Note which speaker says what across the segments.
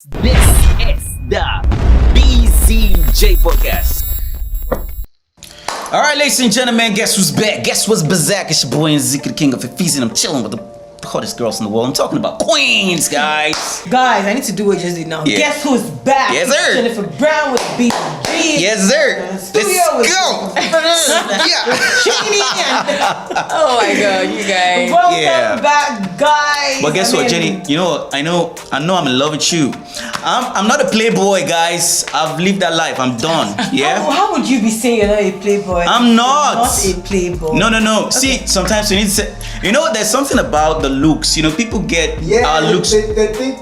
Speaker 1: This is the BCJ Podcast. Alright, ladies and gentlemen, guess who's back? Guess what's Bazak? It's your boy Zeke, the king of Ephesians, and I'm chilling with the hottest girls in the world. I'm talking about Queens, guys.
Speaker 2: Guys, I need to do what you just did now.
Speaker 1: Yeah.
Speaker 2: Guess who's back?
Speaker 1: Yes, sir.
Speaker 2: Jennifer Brown with BG.
Speaker 1: Yes, sir. Let's go.
Speaker 3: Oh my god, you guys.
Speaker 2: Welcome back, guys.
Speaker 1: But guess what, Jenny? You know what? I know I'm in love with you. I'm not a playboy, guys. I've lived that life. I'm done. Yeah.
Speaker 2: How would you be saying you're not a playboy?
Speaker 1: I'm not.
Speaker 2: You're not a playboy.
Speaker 1: No. Okay. See, sometimes you need to say, there's something about the looks. People get our looks.
Speaker 4: They think.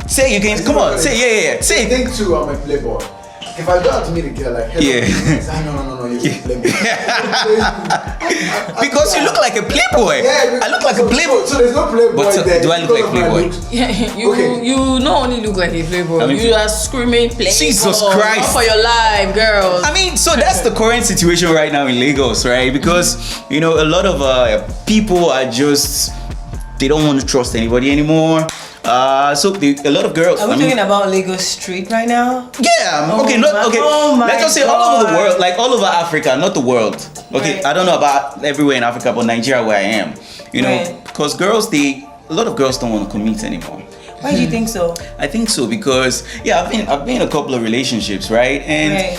Speaker 1: Say you can. Come on. Say yeah. Say
Speaker 4: They think too, I'm a playboy. If I go out to meet a girl like, hello,
Speaker 1: Yeah.
Speaker 4: no, you're a playboy.
Speaker 1: Because you look like a playboy.
Speaker 4: Yeah,
Speaker 1: I look like a playboy.
Speaker 4: So there's no playboy
Speaker 1: But
Speaker 4: there.
Speaker 1: do I look like
Speaker 4: because of my
Speaker 1: playboy?
Speaker 4: looks.
Speaker 3: You
Speaker 4: Okay.
Speaker 3: you not only look like a playboy,
Speaker 1: I mean,
Speaker 3: you are screaming playboy.
Speaker 1: Jesus
Speaker 3: Not
Speaker 1: Christ.
Speaker 3: for your life, girls.
Speaker 1: I mean, so that's the current situation right now in Lagos, right? Because a lot of people are just they don't want to trust anybody anymore. So a lot of girls.
Speaker 2: Are we talking about Lagos Street right now?
Speaker 1: Yeah.
Speaker 2: Oh
Speaker 1: okay.
Speaker 2: my
Speaker 1: Let's just say all over the
Speaker 2: God.
Speaker 1: world, like all over Africa, not the world. Okay.
Speaker 2: Right.
Speaker 1: I don't know about everywhere in Africa, but Nigeria, where I am,
Speaker 2: Right.
Speaker 1: because a lot of girls don't want to commit anymore.
Speaker 2: Why do you think so?
Speaker 1: I think so because I've been in a couple of relationships, right? And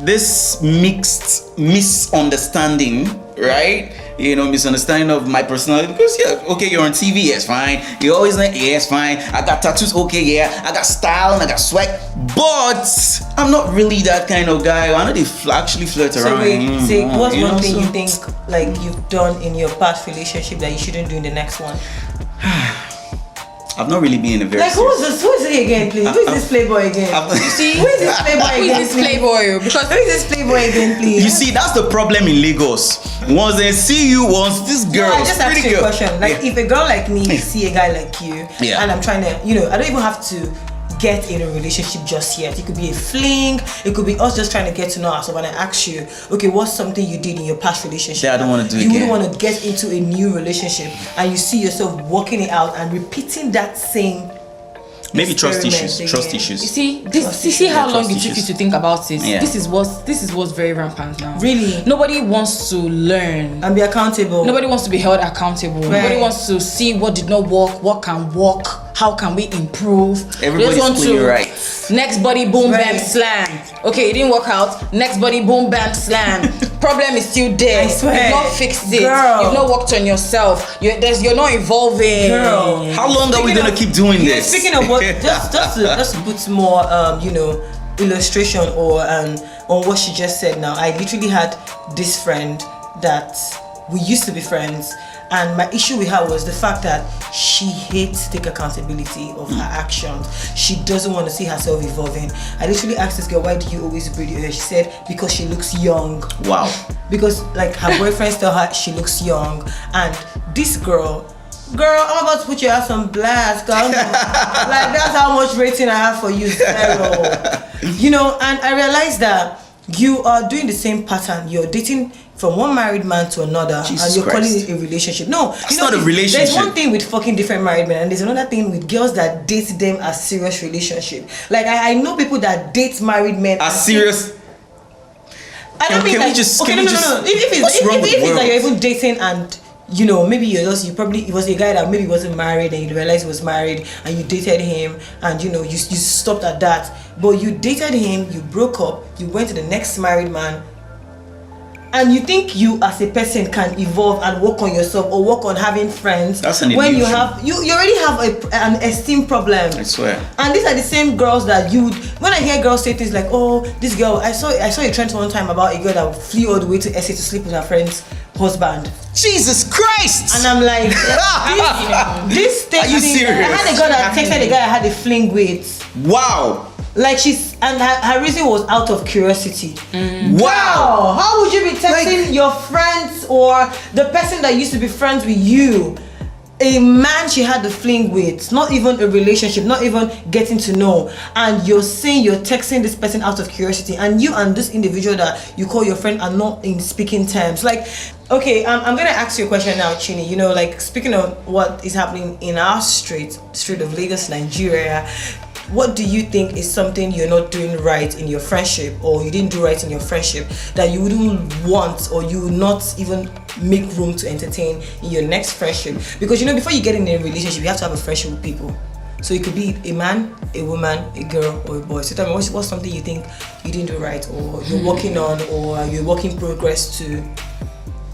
Speaker 1: this misunderstanding, right? Misunderstanding of my personality because you're on TV, yes, fine. You always like, yes, fine. I got tattoos, okay, yeah. I got style and I got swag, but I'm not really that kind of guy. I know they actually flirt
Speaker 2: So
Speaker 1: around.
Speaker 2: wait, say what's one thing
Speaker 1: so-
Speaker 2: you think like you've done in your past relationship that you shouldn't do in the next one?
Speaker 1: I've not really been in a very
Speaker 2: Like who is it again, please? Who is this playboy again?
Speaker 1: You
Speaker 3: See,
Speaker 2: Who is this playboy
Speaker 3: who
Speaker 2: again?
Speaker 3: is this
Speaker 2: please?
Speaker 3: playboy? Because
Speaker 2: Who is this playboy again, please?
Speaker 1: You see, that's the problem in Lagos. Once they see you, once this girl,
Speaker 2: No, I just asked
Speaker 1: pretty
Speaker 2: you a
Speaker 1: girl.
Speaker 2: question. Like, if a girl like me see a guy like you,
Speaker 1: Yeah.
Speaker 2: and I'm trying to, I don't even have to get in a relationship just yet. It could be a fling. It could be us just trying to get to know ourselves. And I ask you, okay, what's something you did in your past relationship
Speaker 1: That I don't wanna do
Speaker 2: you
Speaker 1: again?
Speaker 2: wouldn't want to get into a new relationship, and you see yourself working it out and repeating that same.
Speaker 1: Maybe trust
Speaker 2: experiment
Speaker 1: issues.
Speaker 2: again.
Speaker 1: Trust
Speaker 3: you
Speaker 1: issues.
Speaker 3: see,
Speaker 2: Trust
Speaker 3: see how
Speaker 1: issues.
Speaker 3: long
Speaker 1: Trust
Speaker 3: it took you
Speaker 1: issues.
Speaker 3: to think about it.
Speaker 1: Yeah.
Speaker 3: This is what's very rampant now.
Speaker 2: Really?
Speaker 3: Nobody wants to learn.
Speaker 2: And be accountable.
Speaker 3: Nobody wants to be held accountable.
Speaker 2: Right.
Speaker 3: Nobody wants to see what did not work, what can work, how can we improve.
Speaker 1: Everybody's
Speaker 3: They just want
Speaker 1: playing
Speaker 3: to
Speaker 1: right.
Speaker 3: next body boom
Speaker 2: Right.
Speaker 3: bam slam. Okay, it didn't work out. Next body boom bam slam. Problem is still there.
Speaker 2: I swear.
Speaker 3: You've not fixed it.
Speaker 2: Girl.
Speaker 3: You've not worked on yourself. You're not evolving.
Speaker 2: Girl.
Speaker 1: How long are we gonna keep doing this?
Speaker 2: Speaking of what, just to put more, illustration or on what she just said. Now, I literally had this friend that we used to be friends, and my issue with her was the fact that she hates to take accountability of her actions. She doesn't want to see herself evolving. I literally asked this girl, "Why do you always braid your hair?" She said, "Because she looks young."
Speaker 1: Wow.
Speaker 2: Because like her boyfriends tell her she looks young, and this girl, I'm about to put your ass on blast, girl. Like that's how much rating I have for you, zero. And I realized that you are doing the same pattern. You're dating from one married man to another,
Speaker 1: Jesus
Speaker 2: and you're
Speaker 1: Christ.
Speaker 2: calling it a relationship. No,
Speaker 1: It's not a relationship.
Speaker 2: There's one thing with fucking different married men, and there's another thing with girls that date them as serious relationship. Like I know people that date married men
Speaker 1: As serious.
Speaker 2: I don't mean
Speaker 1: Can we
Speaker 2: like,
Speaker 1: just-
Speaker 2: okay,
Speaker 1: can
Speaker 2: no.
Speaker 1: we just-
Speaker 2: If
Speaker 1: what's wrong with
Speaker 2: it's
Speaker 1: the
Speaker 2: that you're
Speaker 1: world?
Speaker 2: even dating and maybe it was a guy that maybe wasn't married and you realized he was married and you dated him and you stopped at that, but you dated him, you broke up, you went to the next married man, and you think you as a person can evolve and work on yourself or work on having friends.
Speaker 1: That's an
Speaker 2: when you
Speaker 1: illusion.
Speaker 2: have you already have an esteem problem.
Speaker 1: I swear.
Speaker 2: And these are the same girls that when I hear girls say things like, "Oh, this girl, I saw a trend one time about a girl that flew all the way to SA to sleep with her friend's husband."
Speaker 1: Jesus Christ!
Speaker 2: And I'm like, this thing.
Speaker 1: Are you serious?
Speaker 2: I had a girl that texted a guy I had a fling with.
Speaker 1: Wow.
Speaker 2: Like her reason was out of curiosity.
Speaker 1: Wow.
Speaker 2: How would you be texting your friends or the person that used to be friends with you? A man she had the fling with, not even a relationship, not even getting to know, and you're saying you're texting this person out of curiosity, and you and this individual that you call your friend are not in speaking terms. Like, okay, I'm gonna ask you a question now, Chini. Like speaking of what is happening in our street of Lagos, Nigeria. what do you think is something you're not doing right in your friendship, or you didn't do right in your friendship, that you wouldn't want, or you would not even make room to entertain in your next friendship? Because before you get in a relationship, you have to have a friendship with people. So it could be a man, a woman, a girl, or a boy. So tell me, what's something you think you didn't do right, or you're working on, or you're work in progress to?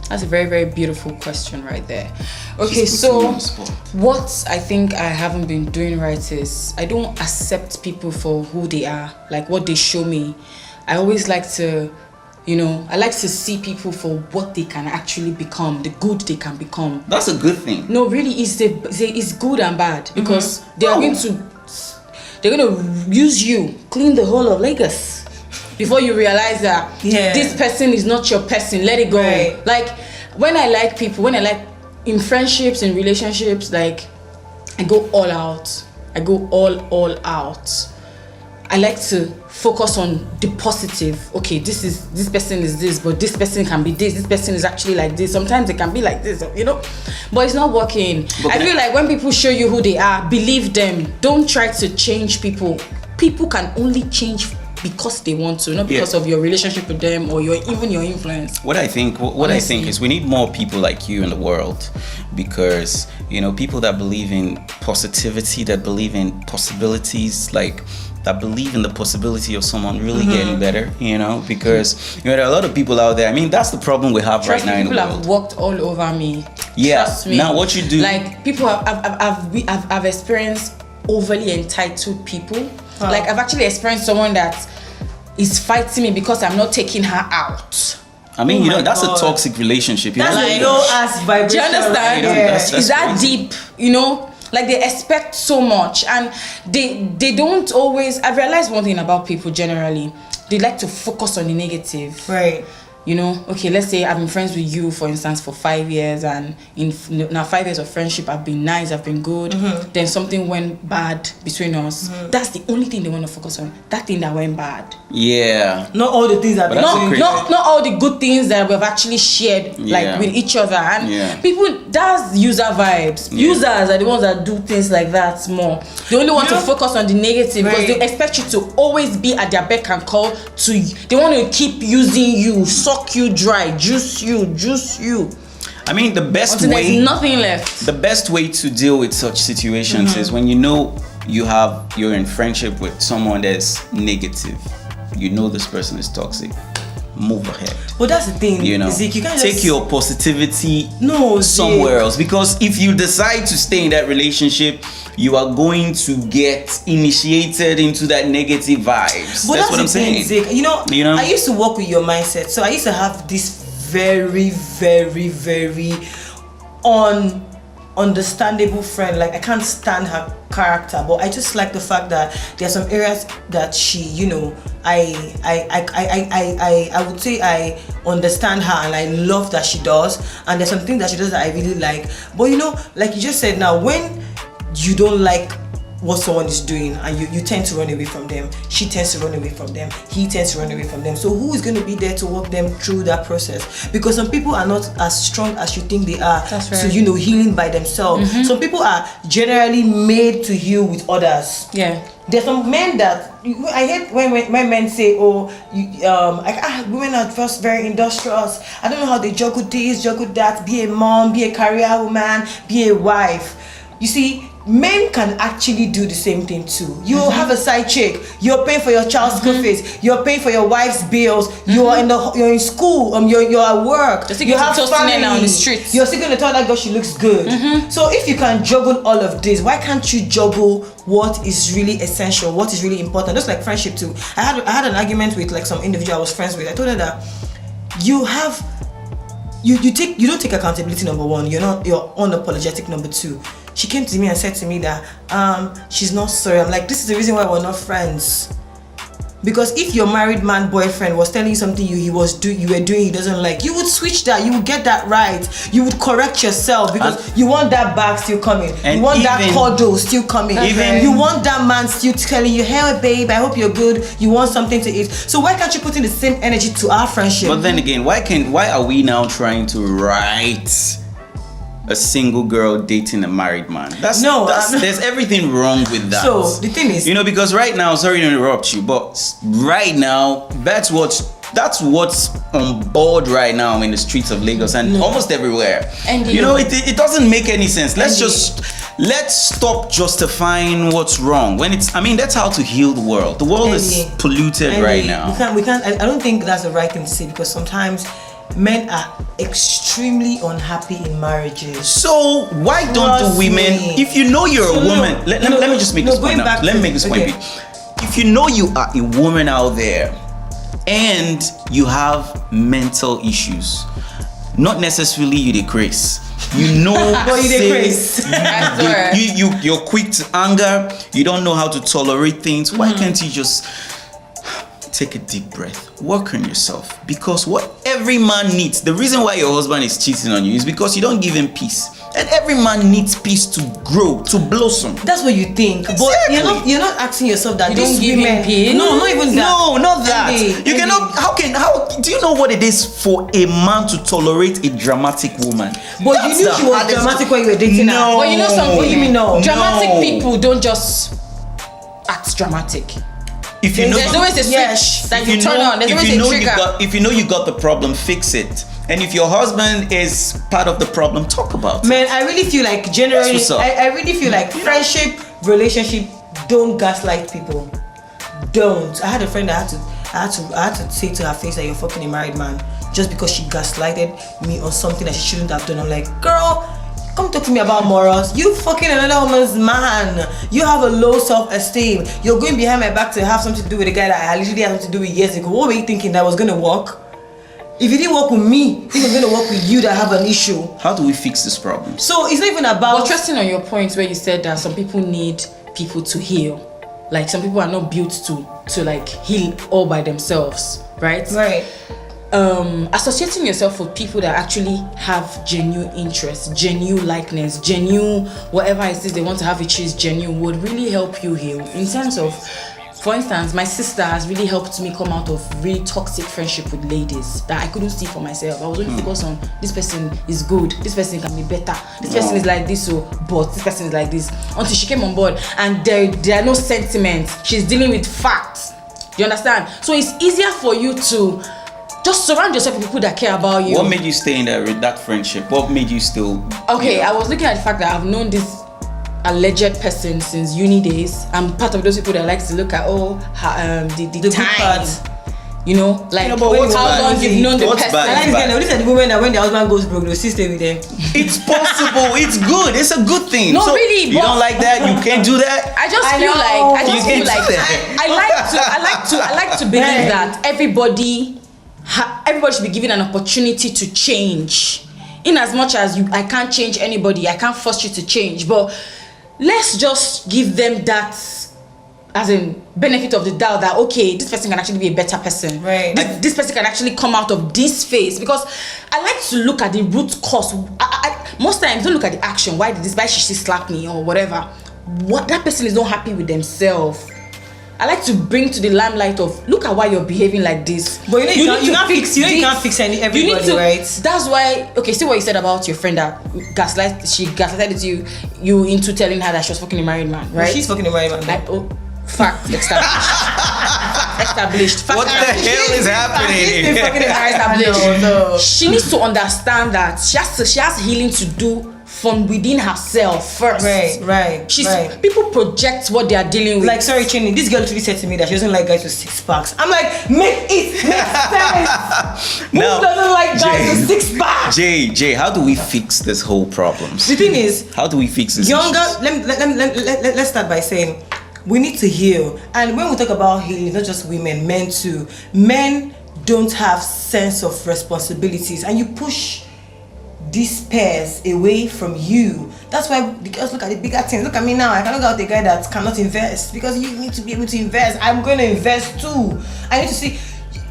Speaker 3: That's a very, very beautiful question right there. Okay, so what I think I haven't been doing right is I don't accept people for who they are, like what they show me. I always like to, I like to see people for what they can actually become, the good they can become.
Speaker 1: That's a good thing.
Speaker 3: No, really, it's good and bad, because they're going to use you, clean the whole of Lagos, before you realize that this person is not your person. Let it go.
Speaker 2: Right.
Speaker 3: Like when I like people, in friendships and relationships, like I go all out. I go all out. I like to focus on the positive. Okay, this person is this, but this person can be this. This person is actually like this. Sometimes it can be like this, but it's not working. I feel like when people show you who they are, believe them. Don't try to change people. People can only change because they want to, not because of your relationship with them or even your influence.
Speaker 1: What I think is we need more people like you in the world, because people that believe in positivity, that believe in possibilities, that believe in the possibility of someone really getting better, because there are a lot of people out there. I mean, that's the problem we have right now in the world.
Speaker 3: People have walked all over me.
Speaker 1: Yeah.
Speaker 3: Trust me.
Speaker 1: Now what you do,
Speaker 3: like people I've experienced overly entitled people. Like I've actually experienced someone that is fighting me because I'm not taking her out.
Speaker 1: I mean, that's
Speaker 2: God.
Speaker 1: a toxic relationship.
Speaker 2: That's a low ass vibration.
Speaker 3: Do you understand?
Speaker 1: That's
Speaker 3: Is that
Speaker 1: crazy.
Speaker 3: deep? Like they expect so much, and they don't always. I've realized one thing about people generally. They like to focus on the negative.
Speaker 2: Right.
Speaker 3: Okay, let's say I've been friends with you, for instance, for 5 years, and in now 5 years of friendship, I've been nice, I've been good. Then something went bad between us. That's the only thing they want to focus on. That thing that went bad.
Speaker 1: Yeah.
Speaker 2: Not all the things that
Speaker 1: But that's crazy.
Speaker 3: Not all the good things that we've actually shared with each other. And people, that's user vibes. Users are the ones that do things like that more. They only want to focus on the negative, because they expect you to always be at their beck and call to you. They want to keep using you, suck you dry, juice you.
Speaker 1: I mean, the best
Speaker 3: Until
Speaker 1: way,
Speaker 3: there's nothing left.
Speaker 1: the best way to deal with such situations is when you're in friendship with someone that's negative. This person is toxic. Move ahead.
Speaker 2: Well, that's the thing. Zeke, you can't
Speaker 1: take your positivity
Speaker 2: Zeke.
Speaker 1: somewhere else, because if you decide to stay in that relationship, you are going to get initiated into that negative vibes.
Speaker 2: But
Speaker 1: that's what I'm
Speaker 2: thing,
Speaker 1: saying.
Speaker 2: Zeke. I used to work with your mindset, so I used to have this very, very, very understandable friend. Like I can't stand her character, but I just like the fact that there are some areas that she, I would say I understand her and I love that she does, and there's something that she does that I really like. But like you just said now, when you don't like what someone is doing and you tend to run away from them, she tends to run away from them, he tends to run away from them. So who is going to be there to walk them through that process? Because some people are not as strong as you think they are.
Speaker 3: That's right.
Speaker 2: So healing by themselves. Some people are generally made to heal with others.
Speaker 3: Yeah.
Speaker 2: There's some men that I hate when men say, women are first very industrious. I don't know how they juggle this, juggle that, be a mom, be a career woman, be a wife. You see, men can actually do the same thing too. You have a side chick, you're paying for your child's school fees, you're paying for your wife's bills, you're in school, you're at work,
Speaker 3: you have family on the streets.
Speaker 2: You're still gonna tell that girl she looks good. So if you can juggle all of this, why can't you juggle what is really essential, what is really important? Just like friendship too. I had an argument with like some individual I was friends with. I told her that you don't take accountability, number one. You're unapologetic, number two. She came to me and said to me that she's not sorry. I'm like, this is the reason why we're not friends. Because if your married man boyfriend was telling you something you were doing he doesn't like, you would switch that, you would get that right, you would correct yourself, because you want that bag still coming, you want that cuddle still coming, you want that man still telling you, hey babe, I hope you're good, you want something to eat. So why can't you put in the same energy to our friendship?
Speaker 1: But then again, why are we now trying to write a single girl dating a married man. There's everything wrong with that.
Speaker 2: So the thing is,
Speaker 1: because right now, sorry to interrupt you, but right now, that's what's on board right now in the streets of Lagos and almost everywhere.
Speaker 3: And
Speaker 1: it doesn't make any sense. Let's stop justifying what's wrong when that's how to heal the world. The world is polluted right now.
Speaker 2: We can't. I don't think that's the right thing to say, because sometimes men are extremely unhappy in marriages.
Speaker 1: So why don't the women? If you know you're a woman, let me just make this point now. Let me make this point. If you know you are a woman out there and you have mental issues, not necessarily you decrease.
Speaker 2: But you decrease.
Speaker 1: You're quick to anger. You don't know how to tolerate things. Why can't you just take a deep breath, work on yourself? Because what every man needs, the reason why your husband is cheating on you is because you don't give him peace. And every man needs peace to grow, to blossom.
Speaker 2: That's what you think.
Speaker 1: Exactly.
Speaker 2: But you're not asking yourself that
Speaker 3: you
Speaker 2: these
Speaker 3: don't give
Speaker 2: women,
Speaker 3: him peace.
Speaker 2: No, not even that.
Speaker 1: No, not that. You cannot. How do you know what it is for a man to tolerate a dramatic woman?
Speaker 2: But you knew she was dramatic when you were dating her.
Speaker 1: No.
Speaker 3: But you know something?
Speaker 2: What do you mean no?
Speaker 3: Dramatic people don't just act dramatic.
Speaker 1: If you know,
Speaker 3: there's always a switch that you turn on. There's always a trigger.
Speaker 1: If you know you got the problem, fix it. And if your husband is part of the problem, talk about it.
Speaker 2: Man, I really feel like generally, I really feel like friendship, relationship, don't gaslight people. Don't. I had a friend that I had to say to her face that you're fucking a married man just because she gaslighted me on something that she shouldn't have done. I'm like, girl, come talk to me about morals. You fucking another woman's man. You have a low self-esteem. You're going behind my back to have something to do with a guy that I literally had something to do with years ago. What were you thinking that was gonna work? If it didn't work with me, it was gonna work with you that have an issue.
Speaker 1: How do we fix this problem?
Speaker 2: So it's not even about.
Speaker 3: But trusting on your point where you said that some people need people to heal. Like some people are not built to like heal all by themselves, right?
Speaker 2: Right.
Speaker 3: Associating yourself with people that actually have genuine interest, genuine likeness, genuine whatever it is they want to have with you is genuine would really help you heal. In terms of, for instance, my sister has really helped me come out of really toxic friendship with ladies that I couldn't see for myself. I was only focused on this person is good, this person can be better, this person is like this, but this person is like this. Until she came on board and there are no sentiments. She's dealing with facts. You understand? So it's easier for you to just surround yourself with people that care about you.
Speaker 1: What made you stay in that friendship? What made you still?
Speaker 3: Okay, I was looking at the fact that I've known this alleged person since uni days. I'm part of those people that likes to look at the time. You know, like how long you've known the person.
Speaker 2: I like these are the women that when their husband goes broke, they'll still stay with them.
Speaker 1: It's possible. It's good. It's a good thing.
Speaker 3: No, really.
Speaker 1: You don't like that? You can't do that?
Speaker 3: I like to believe that everybody should be given an opportunity to change. In as much as I can't change anybody, I can't force you to change, but let's just give them that as in benefit of the doubt that okay, this person can actually be a better person.
Speaker 2: Right.
Speaker 3: This person can actually come out of this phase, because I like to look at the root cause. I most times don't look at the action. Why should she slap me or whatever? What that person is not happy with themselves. I like to bring to the limelight of look at why you're behaving like this.
Speaker 2: But you can't fix everybody, right?
Speaker 3: That's why. Okay, see what you said about your friend that gaslighted you into telling her that she was fucking a married man, right?
Speaker 2: She's fucking a married man.
Speaker 3: Like, fact established. Fact
Speaker 1: what
Speaker 3: established.
Speaker 1: The hell is happening?
Speaker 3: She needs to understand that she has healing to do from within herself first.
Speaker 2: Right.
Speaker 3: People project what they are dealing with.
Speaker 2: Like, sorry, Chinny, this girl literally said to me that she doesn't like guys with 6 packs. I'm like, make sense. Who doesn't like guys with 6 packs?
Speaker 1: Jay, how do we fix this whole problem?
Speaker 2: The thing is,
Speaker 1: how do we fix this?
Speaker 2: Let's start by saying we need to heal. And when we talk about healing, not just women, men too. Men don't have sense of responsibilities, and you push these pairs away from you. That's why the girls look at the bigger things. Look at me now. I cannot go out with a guy that cannot invest, because you need to be able to invest. I'm going to invest too. I need to see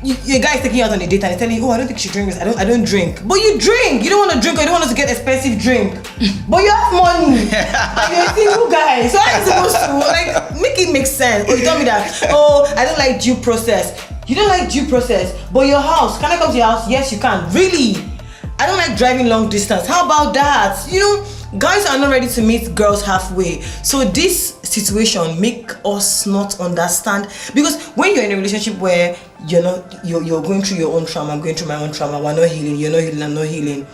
Speaker 2: your guy is taking you out on a date and he's telling you, oh, I don't think you should drink this. I don't drink. But you drink. You don't want to drink, or you don't want us to get expensive drink. But you have money. And you're a single guy. So how are you supposed to make it make sense? Or you tell me that, oh, I don't like due process. You don't like due process, but your house, can I come to your house? Yes, you can. Really? I don't like driving long distance. How about that? You know, guys are not ready to meet girls halfway. So this situation make us not understand, because when you're in a relationship where you're going through your own trauma, I'm going through my own trauma, we're not healing, you're not healing, I'm not healing.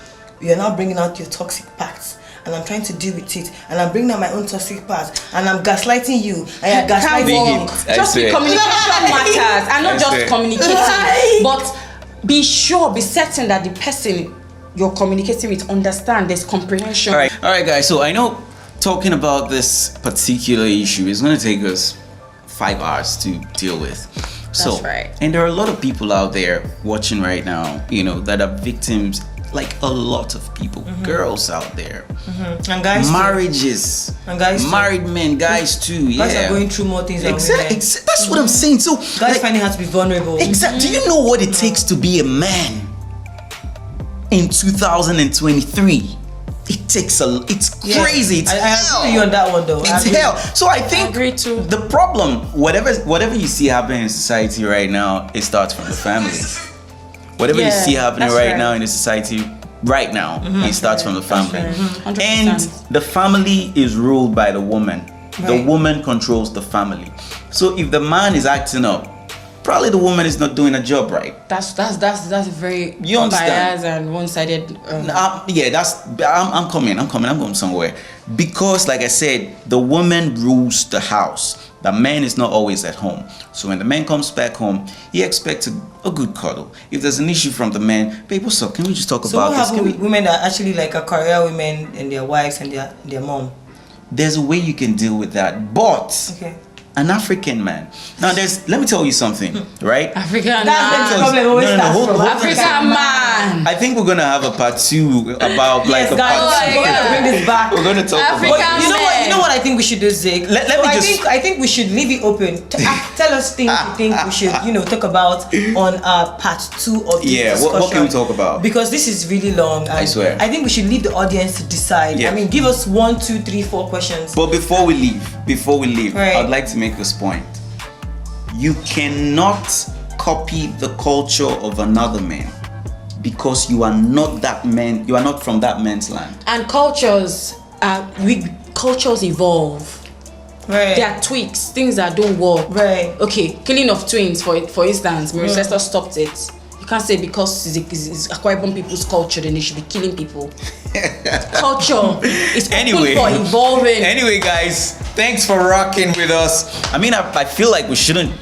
Speaker 2: You're now bringing out your toxic parts, and I'm trying to deal with it, and I'm bringing out my own toxic parts, and I'm gaslighting you, and you're gaslighting me.
Speaker 3: Trust me, communication matters, and not just communicating, but be sure, be certain that the person you're communicating with understand, there's comprehension.
Speaker 1: All right, guys. So I know talking about this particular issue is going to take us 5 hours to deal with.
Speaker 3: That's right.
Speaker 1: And there are a lot of people out there watching right now, you know, that are victims. Like a lot of people, girls out there,
Speaker 2: and guys,
Speaker 1: marriages,
Speaker 2: and guys,
Speaker 1: married men, guys too.
Speaker 2: Guys are going through more things than women.
Speaker 1: That's what I'm saying. So
Speaker 2: guys finding how to be vulnerable.
Speaker 1: Exactly. Do you know what it takes to be a man in 2023? It takes it's crazy. It's
Speaker 2: I
Speaker 1: hell.
Speaker 2: agree with you on that one though.
Speaker 1: It's hell. So I think
Speaker 3: agree too.
Speaker 1: the problem, whatever you see happening in society right now, it starts from the family. Whatever you see happening right now in the society right now, it starts from the family. And the family is ruled by the woman. The woman controls the family. So if the man is acting up, probably the woman is not doing a job right.
Speaker 3: That's very
Speaker 1: You understand?
Speaker 3: biased and one-sided.
Speaker 1: I'm going somewhere. Because like I said, the woman rules the house. The man is not always at home. So when the man comes back home, he expects a good cuddle. If there's an issue from the man, babe, what's up? Can we just talk
Speaker 2: So
Speaker 1: about
Speaker 2: what
Speaker 1: this?
Speaker 2: happens with women that actually like a career women and their wives and their mom?
Speaker 1: There's a way you can deal with that. But an African man. Now let me tell you something, right?
Speaker 3: African
Speaker 2: That's the
Speaker 3: man.
Speaker 2: problem always starts from
Speaker 3: African man.
Speaker 1: I think we're gonna have a part 2 about
Speaker 2: Yes,
Speaker 1: a
Speaker 2: guys,
Speaker 1: part
Speaker 2: we're gonna bring this back.
Speaker 1: We're gonna talk
Speaker 3: African
Speaker 1: about
Speaker 2: But you know what I think we should do, Zig?
Speaker 1: Let me
Speaker 2: I think we should leave it open. Tell us things you think we should, talk about on part 2 of this discussion.
Speaker 1: What can we talk about?
Speaker 2: Because this is really long. And
Speaker 1: I swear.
Speaker 2: I think we should leave the audience to decide.
Speaker 1: Yeah.
Speaker 2: I mean, give us 1, 2, 3, 4 questions.
Speaker 1: But before we leave,
Speaker 2: Right.
Speaker 1: I'd like to make this point. You cannot copy the culture of another man because you are not that man. You are not from that man's land.
Speaker 3: And cultures evolve.
Speaker 2: Right.
Speaker 3: There are tweaks, things that don't work.
Speaker 2: Right.
Speaker 3: Okay, killing of twins, for instance, my ancestor stopped it. You can't say because it's Akwa Ibom people's culture, then they should be killing people. Culture is open for evolving.
Speaker 1: Anyway, guys, thanks for rocking with us. I mean, I feel like we shouldn't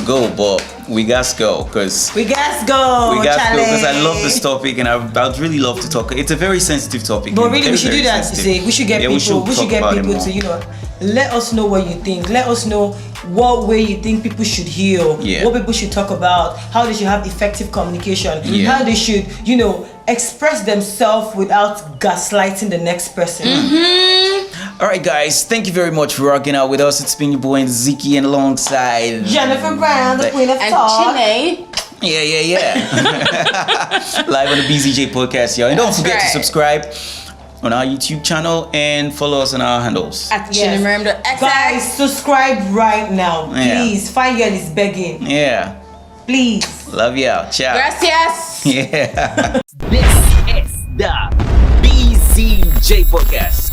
Speaker 1: go, but we got to go because
Speaker 2: we got to go
Speaker 1: because I love this topic and I'd really love to talk. It's a very sensitive topic.
Speaker 2: But really, we should do that. We should get people. We should get people to let us know what you think. Let us know what way you think people should heal. What people should talk about. How they should have effective communication. How they should, express themselves without gaslighting the next person.
Speaker 1: All right, guys. Thank you very much for rocking out with us. It's been your boy Ziki and alongside
Speaker 2: Jennifer Brown, the Queen of Talk.
Speaker 3: Chile.
Speaker 1: Yeah. Live on the BZJ podcast, y'all. And don't forget to subscribe on our YouTube channel and follow us on our handles.
Speaker 3: At Chile.
Speaker 2: Guys, subscribe right now. Please. Find Girl is begging.
Speaker 1: Yeah.
Speaker 2: Please.
Speaker 1: Love y'all. Ciao.
Speaker 3: Gracias.
Speaker 1: Yeah.
Speaker 5: This is the BZJ podcast.